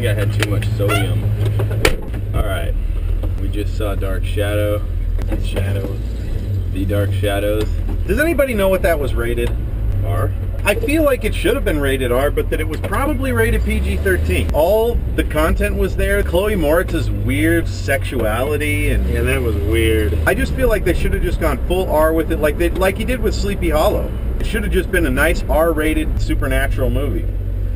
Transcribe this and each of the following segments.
think I had too much sodium. Alright. We just saw Dark Shadow. The Dark Shadows. Does anybody know what that was rated? R? I feel like it should have been rated R, but that it was probably rated PG-13. All the content was there. Chloe Moritz's weird sexuality and... Yeah, that was weird. I just feel like they should have just gone full R with it, like he did with Sleepy Hollow. It should have just been a nice R-rated supernatural movie.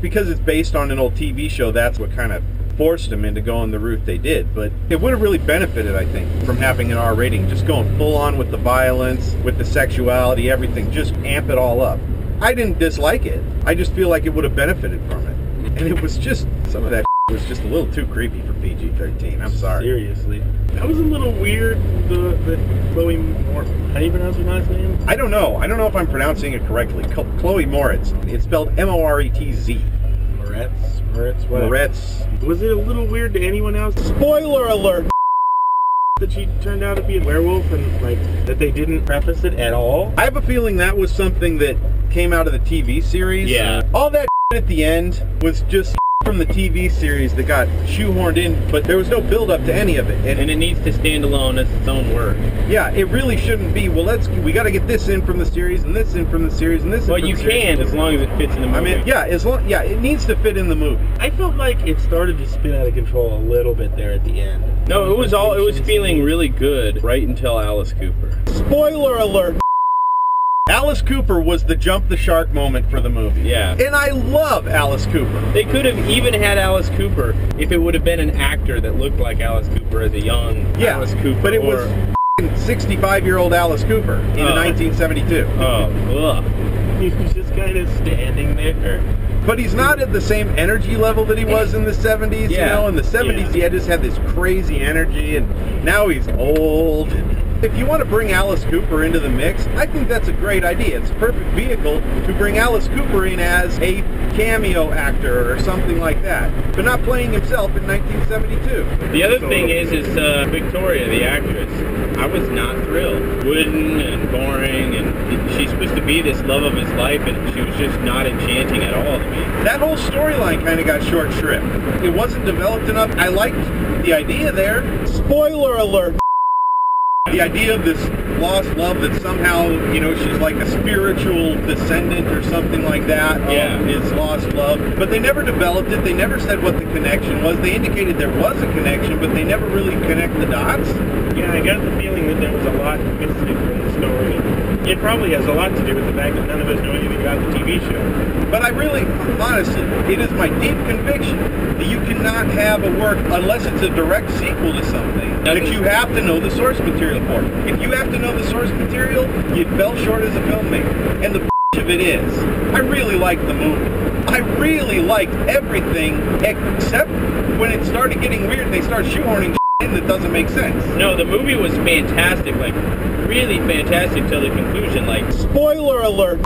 Because it's based on an old TV show, that's what kind of forced them into going the route they did. But it would have really benefited, I think, from having an R rating. Just going full on with the violence, with the sexuality, everything. Just amp it all up. I didn't dislike it. I just feel like it would have benefited from it. And it was just, some of that was just a little too creepy for PG-13. I'm sorry. Seriously. That was a little weird, the Chloe Moritz. How do you pronounce her last name? I don't know. I don't know if I'm pronouncing it correctly. Chloe Moritz. It's spelled M-O-R-E-T-Z. Moritz. Was it a little weird to anyone else? Spoiler alert! That she turned out to be a werewolf and, like, that they didn't preface it at all? I have a feeling that was something that came out of the TV series. Yeah. All that at the end was just from the TV series that got shoehorned in, but there was no build-up to any of it. And it needs to stand alone as its own work. Yeah, it really shouldn't be, well, we got to get this in from the series, and this in from the series, and this in well, from the series. Well, you can, as long as it fits in the movie. I mean, yeah, it needs to fit in the movie. I felt like it started to spin out of control a little bit there at the end. No, it was feeling really good right until Alice Cooper. Spoiler alert! Alice Cooper was the jump the shark moment for the movie. Yeah. And I love Alice Cooper. They could have even had Alice Cooper if it would have been an actor that looked like Alice Cooper as a young Alice Cooper. But it was 65-year-old Alice Cooper in 1972. Oh, ugh. He was just kind of standing there. But he's not at the same energy level that he was in the 70s, you know? In the 70s, he just had this crazy energy, and now he's old. If you want to bring Alice Cooper into the mix, I think that's a great idea. It's a perfect vehicle to bring Alice Cooper in as a cameo actor or something like that, but not playing himself in 1972. The other thing is Victoria, the actress. I was not thrilled. Wooden and boring, and she's supposed to be this love of his life, and she was just not enchanting at all to me. That whole storyline kind of got short shrift. It wasn't developed enough. I liked the idea there. Spoiler alert! The idea of this lost love that somehow, you know, she's like a spiritual descendant or something like that of his lost love. But they never developed it. They never said what the connection was. They indicated there was a connection, but they never really connect the dots. Yeah, I got the feeling that there was a lot missing from the story. It probably has a lot to do with the fact that none of us know anything about the TV show. But I really, honestly, it is my deep conviction that you cannot have a work unless it's a direct sequel to something that you have to know the source material for. If you have to know the source material, you fell short as a filmmaker. And the of it is, I really liked the movie. I really liked everything except when it started getting weird and they started shoehorning in that doesn't make sense. No, the movie was fantastic, like really fantastic till the conclusion, like spoiler alert.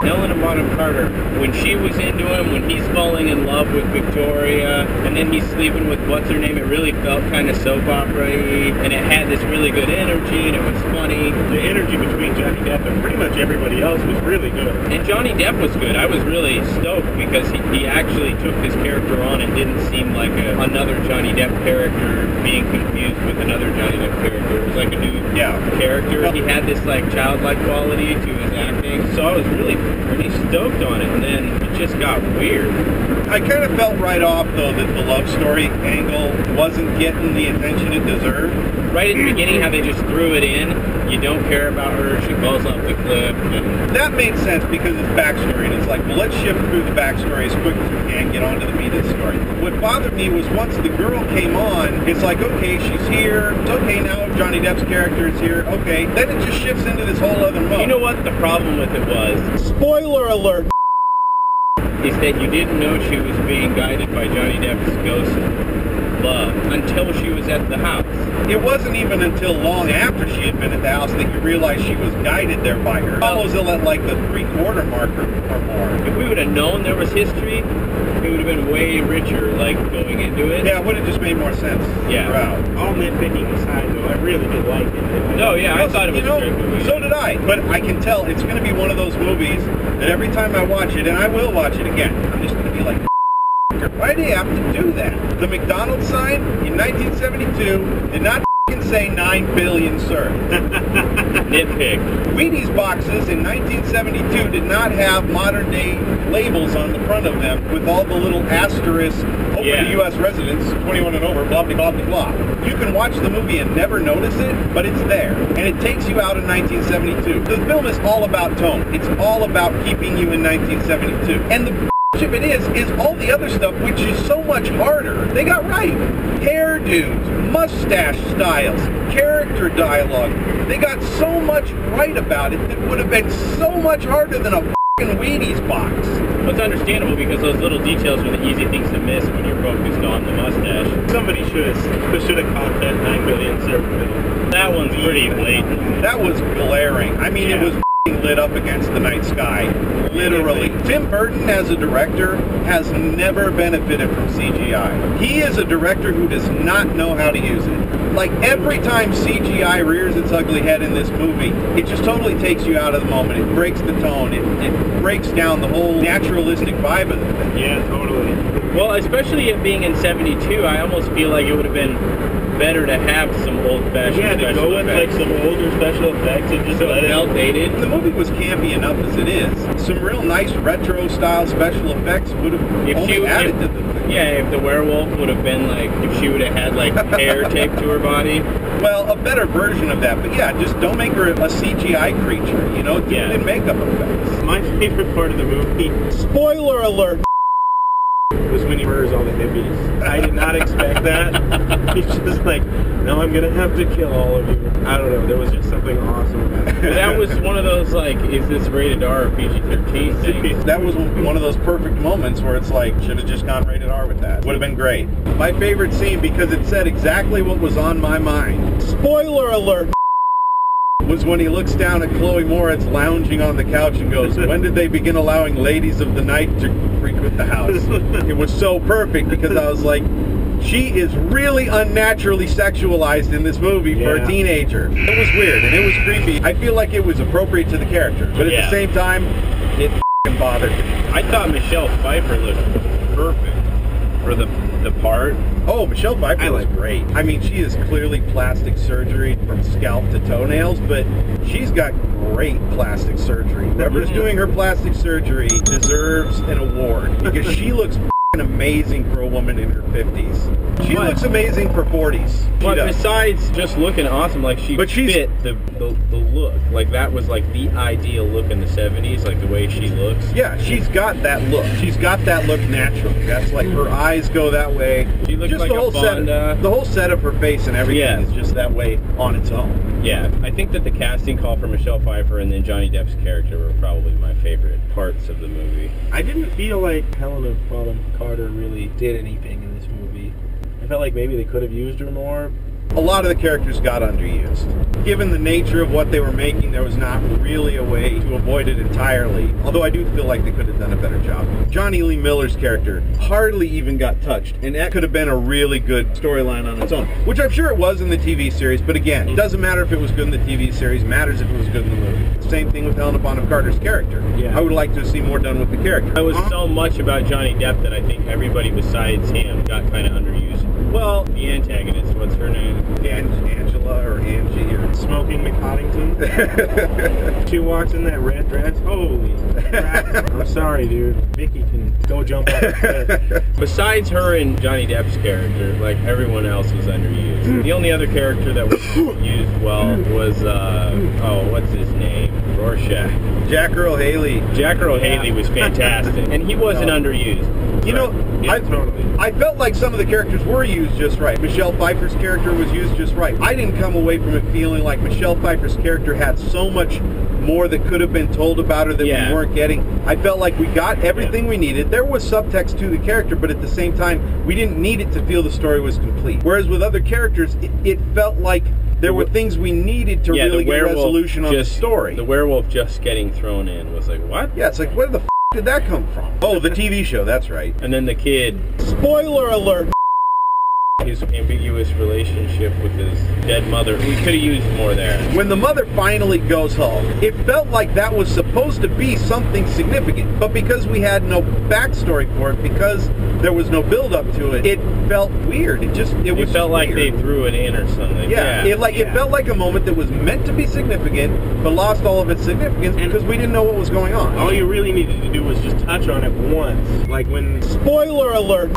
Helena Bonham Carter, when she was into him, when he's falling in love with Victoria, and then he's sleeping with what's-her-name, it really felt kind of soap opera-y, and it had this really good energy, and it was funny. The energy between Johnny Depp and pretty much everybody else was really good. And Johnny Depp was good. I was really stoked because he actually took this character on and didn't seem like another Johnny Depp character being confused with another Johnny Depp character. It was like a new character. He had this like childlike quality to his acting, so I was really pretty stoked on it, and then it just got weird. I kind of felt right off, though, that the love story angle wasn't getting the attention it deserved. Right at the beginning, how they just threw it in, you don't care about her, she falls off the cliff. That made sense because it's backstory, and it's like, well, let's shift through the backstory as quick as we can, get on to the meat of the story. What bothered me was once the girl came on, it's like, okay, she's here, it's okay now, Johnny Depp's character is here, okay, then it just shifts into this whole other mode. You know what the problem with it was? Spoiler alert! Is that you didn't know she was being guided by Johnny Depp's ghost love until she was at the house. It wasn't even until long after she had been at the house that you realized she was guided there by her. Almost at like the 3/4 mark or more. If we would have known there was history, it would have been way richer, like, going into it. Yeah, it would have just made more sense. Yeah. Throughout. All nitpicking aside, though, I really did like it. No, yeah, I thought it was a great movie. So did I. But I can tell it's going to be one of those movies that every time I watch it, and I will watch it again, I'm just going to be like, Why do you have to do that? The McDonald's sign in 1972 did not say 9 billion, sir. Nitpick. Wheaties boxes in 1972 did not have modern day labels on the front of them with all the little asterisks, open to U.S. residents, 21 and over, blah, blah, blah, blah. You can watch the movie and never notice it, but it's there. And it takes you out in 1972. The film is all about tone. It's all about keeping you in 1972. And the of it is all the other stuff, which is so much harder. They got right. Hairdos, mustache styles, character dialogue. They got so much right about it that would have been so much harder than a f***ing Wheaties box. Well, it's understandable because those little details are the easy things to miss when you're focused on the mustache. Somebody should have caught that 9 billion server. That one's pretty blatant. That was glaring. I mean, it was lit up against the night sky, literally. Tim Burton, as a director, has never benefited from CGI. He is a director who does not know how to use it. Like, every time CGI rears its ugly head in this movie, it just totally takes you out of the moment. It breaks the tone. It breaks down the whole naturalistic vibe of the thing. Yeah, totally. Well, especially it being in 72, I almost feel like it would have been better to have some old-fashioned to go with like some older special effects and just let it outdated. The movie was campy enough as it is. Some real nice retro-style special effects would have only added to the thing. Yeah, if the werewolf would have been like, if she would have had like hair taped to her body. Well, a better version of that, but yeah, just don't make her a CGI creature, you know, do it in makeup effects. My favorite part of the movie, spoiler alert, was when he murders all the hippies. I did not expect that. He's just like, no, I'm gonna have to kill all of you. I don't know, there was just something awesome about it. That was one of those, like, is this rated R or PG-13 things? That was one of those perfect moments where it's like, should have just gone rated R with that. Would have been great. My favorite scene, because it said exactly what was on my mind. Spoiler alert! Was when he looks down at Chloe Moritz lounging on the couch and goes, when did they begin allowing ladies of the night to frequent the house? It was so perfect because I was like, she is really unnaturally sexualized in this movie for a teenager. It was weird and it was creepy. I feel like it was appropriate to the character, but at the same time, it f***ing bothered me. I thought Michelle Pfeiffer looked perfect for the part. Oh, Michelle Pfeiffer was great. I mean, she is clearly plastic surgery from scalp to toenails, but she's got great plastic surgery. Whoever's doing her plastic surgery deserves an award because she looks amazing for a woman in her 50s. She looks amazing for 40s. But besides just looking awesome, like she fit the look. Like that was like the ideal look in the 70s, like the way she looks. Yeah, she's got that look. She's got that look naturally. That's like her eyes go that way. She looks just like the whole Fonda. the whole set of her face and everything is just that way on its own. Yeah, I think that the casting call for Michelle Pfeiffer and then Johnny Depp's character were probably my favorite parts of the movie. I didn't feel like Helena Bonham Carter really did anything in this movie. I felt like maybe they could have used her more. A lot of the characters got underused. Given the nature of what they were making, there was not really a way to avoid it entirely, although I do feel like they could have done a better job. Johnny Lee Miller's character hardly even got touched, and that could have been a really good storyline on its own, which I'm sure it was in the TV series, but again, it doesn't matter if it was good in the TV series, it matters if it was good in the movie. Same thing with Helena Bonham Carter's character. Yeah. I would like to see more done with the character. It was so much about Johnny Depp that I think everybody besides him got kind of underused. Well, the antagonist, what's her name? Angela or Angie or Smoking McCoddington. She walks in that red dress. Holy crap. I'm sorry, dude. Vicky can go jump off the cliff. Besides her and Johnny Depp's character, like everyone else was underused. The only other character that was used well was, what's his name? Rorschach. Jack Earl Haley. Jack Earl Haley was fantastic, and he wasn't underused. You know, I felt like some of the characters were used just right. Michelle Pfeiffer's character was used just right. I didn't come away from it feeling like Michelle Pfeiffer's character had so much more that could have been told about her that we weren't getting. I felt like we got everything we needed. There was subtext to the character, but at the same time, we didn't need it to feel the story was complete. Whereas with other characters, it felt like there were things we needed to really get resolution on the story. The werewolf just getting thrown in was like, what? Yeah, it's like, where the f*** did that come from? Oh, the TV show, that's right. And then the kid. Spoiler alert! his ambiguous relationship with his dead mother. We could have used more there. When the mother finally goes home, it felt like that was supposed to be something significant. But because we had no backstory for it, because there was no build-up to it, it felt weird. It felt like weird. they threw it in or something. Yeah, it felt like a moment that was meant to be significant, but lost all of its significance because we didn't know what was going on. All you really needed to do was just touch on it once. Like when, spoiler alert,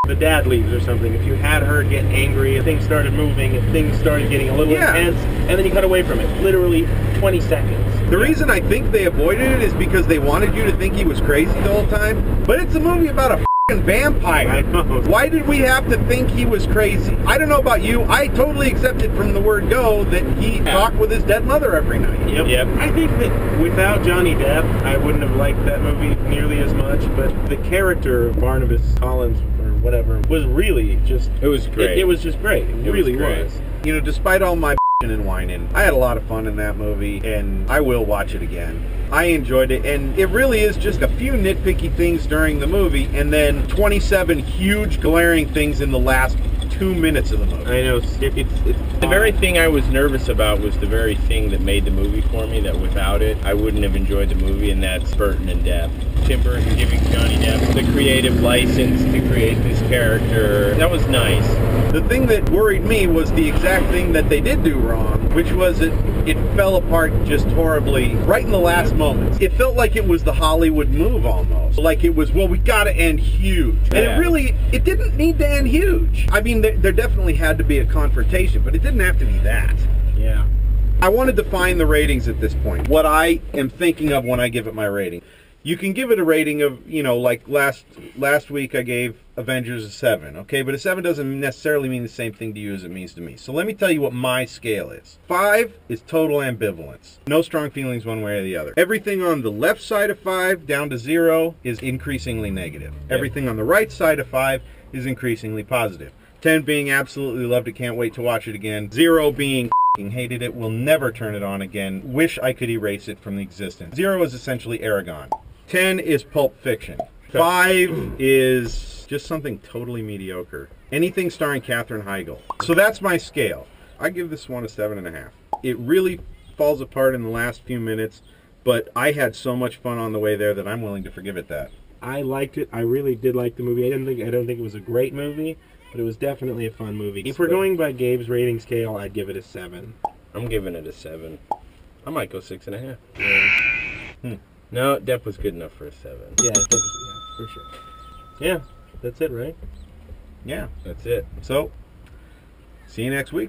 the dad leaves or something. If you had her get angry, if things started moving, if things started getting a little intense, and then you cut away from it. Literally 20 seconds. The reason I think they avoided it is because they wanted you to think he was crazy the whole time. But it's a movie about a f***ing vampire. I know. Why did we have to think he was crazy? I don't know about you. I totally accepted from the word go that he talked with his dead mother every night. Yep. I think that without Johnny Depp, I wouldn't have liked that movie nearly as much, but the character of Barnabas Collins, or whatever, was really just... It was great. It was just great. It really was. You know, despite all my and whining, I had a lot of fun in that movie, and I will watch it again. I enjoyed it, and it really is just a few nitpicky things during the movie, and then 27 huge glaring things in the last 2 minutes of the movie. I know. The very thing I was nervous about was the very thing that made the movie for me, that without it, I wouldn't have enjoyed the movie, and that's Burton and Depp. Tim Burton giving Johnny Depp the creative license to create this character. That was nice. The thing that worried me was the exact thing that they did do wrong, which was it fell apart just horribly right in the last moments. It felt like it was the Hollywood move almost. Like it was, well, we gotta end huge. And it didn't need to end huge. I mean, there definitely had to be a confrontation, but it didn't have to be that. Yeah. I wanted to find the ratings at this point. What I am thinking of when I give it my rating. You can give it a rating of, you know, like last week I gave Avengers a 7, okay? But a 7 doesn't necessarily mean the same thing to you as it means to me. So let me tell you what my scale is. 5 is total ambivalence. No strong feelings one way or the other. Everything on the left side of 5 down to 0 is increasingly negative. Yep. Everything on the right side of 5 is increasingly positive. 10 being absolutely loved it, can't wait to watch it again. 0 being hated it, will never turn it on again, wish I could erase it from the existence. 0 is essentially Aragon. 10 is Pulp Fiction. 5 is just something totally mediocre. Anything starring Katherine Heigl. So that's my scale. I give this one a 7.5. It really falls apart in the last few minutes, but I had so much fun on the way there that I'm willing to forgive it that. I liked it. I really did like the movie. I don't think it was a great movie, but it was definitely a fun movie. If we're going by Gabe's rating scale, I'd give it a 7. I'm giving it a 7. I might go 6.5. Yeah. No, Depp was good enough for a 7. Yeah, for sure. Yeah, that's it, right? Yeah, that's it. So, see you next week.